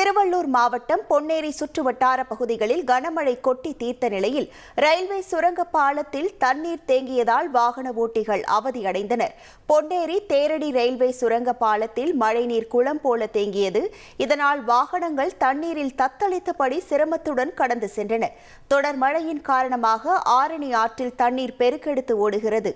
திருவள்ளூர் மாவட்டம் பொன்னேரி சுற்றுவட்டார பகுதிகளில் கனமழை கொட்டி தீர்த்த நிலையில் ரயில்வே சுரங்க பாலத்தில் தண்ணீர் தேங்கியதால் வாகன ஓட்டிகள் அவதியடைந்தனர். பொன்னேரி தேரடி ரயில்வே சுரங்க பாலத்தில் மழைநீர் குளம் போல தேங்கியது. இதனால் வாகனங்கள் தண்ணீரில் தத்தளித்தபடி சிரமத்துடன் கடந்து சென்றன. தொடர் மழையின் காரணமாக ஆரணி ஆற்றில் தண்ணீர் பெருக்கெடுத்து ஓடுகிறது.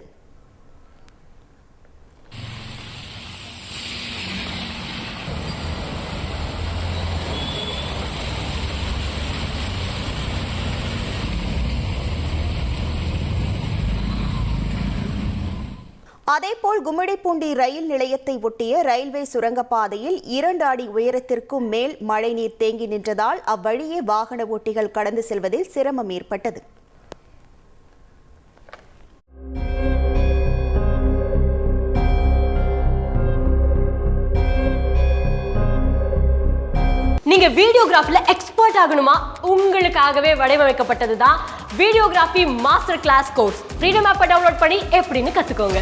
அதேபோல் கும்மிடிப்பூண்டி ரயில் நிலையத்தை ஒட்டிய ரயில்வே சுரங்கப்பாதையில் 2 அடி உயரத்திற்கும் மேல் மழைநீர் தேங்கி நின்றதால் அவ்வழியே வாகன ஓட்டிகள் கடந்து செல்வதில் சிரமம் ஏற்பட்டது. நீங்க வீடியோகிராஃபில எக்ஸ்பர்ட் ஆகணுமா? உங்களுக்காகவே வடிவமைக்கப்பட்டதுதான் videography master class course. Freedom ஆப்பை டவுன்லோட் பண்ணி எப்படின்னு கத்துக்கோங்க.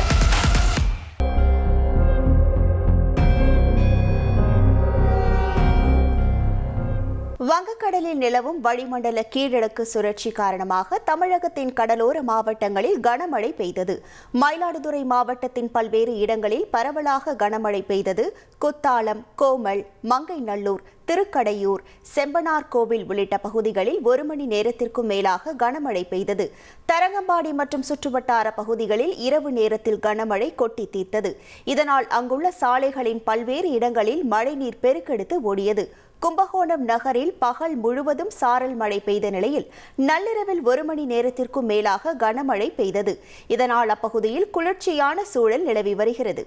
வங்கக்கடலில் நிலவும் வளிமண்டல கீழடுக்கு சுழற்சி காரணமாக தமிழகத்தின் கடலோர மாவட்டங்களில் கனமழை பெய்தது. மயிலாடுதுறை மாவட்டத்தின் பல்வேறு இடங்களில் பரவலாக கனமழை பெய்தது. குத்தாலம், கோமல், மங்கைநல்லூர், திருக்கடையூர், செம்பனார்கோவில் உள்ளிட்ட பகுதிகளில் 1 மணி நேரத்திற்கும் மேலாக கனமழை பெய்தது. தரங்கம்பாடி மற்றும் சுற்றுவட்டார பகுதிகளில் இரவு நேரத்தில் கனமழை கொட்டி தீர்த்தது. இதனால் அங்குள்ள சாலைகளின் பல்வேறு இடங்களில் மழைநீர் பெருக்கெடுத்து ஓடியது. கும்பகோணம் நகரில் பகல் முழுவதும் சாரல் மழை பெய்த நிலையில் நள்ளிரவில் 1 மணி நேரத்திற்கும் மேலாக கனமழை பெய்தது. இதனால் அப்பகுதியில் குளிர்ச்சியான சூழல் நிலவி வருகிறது.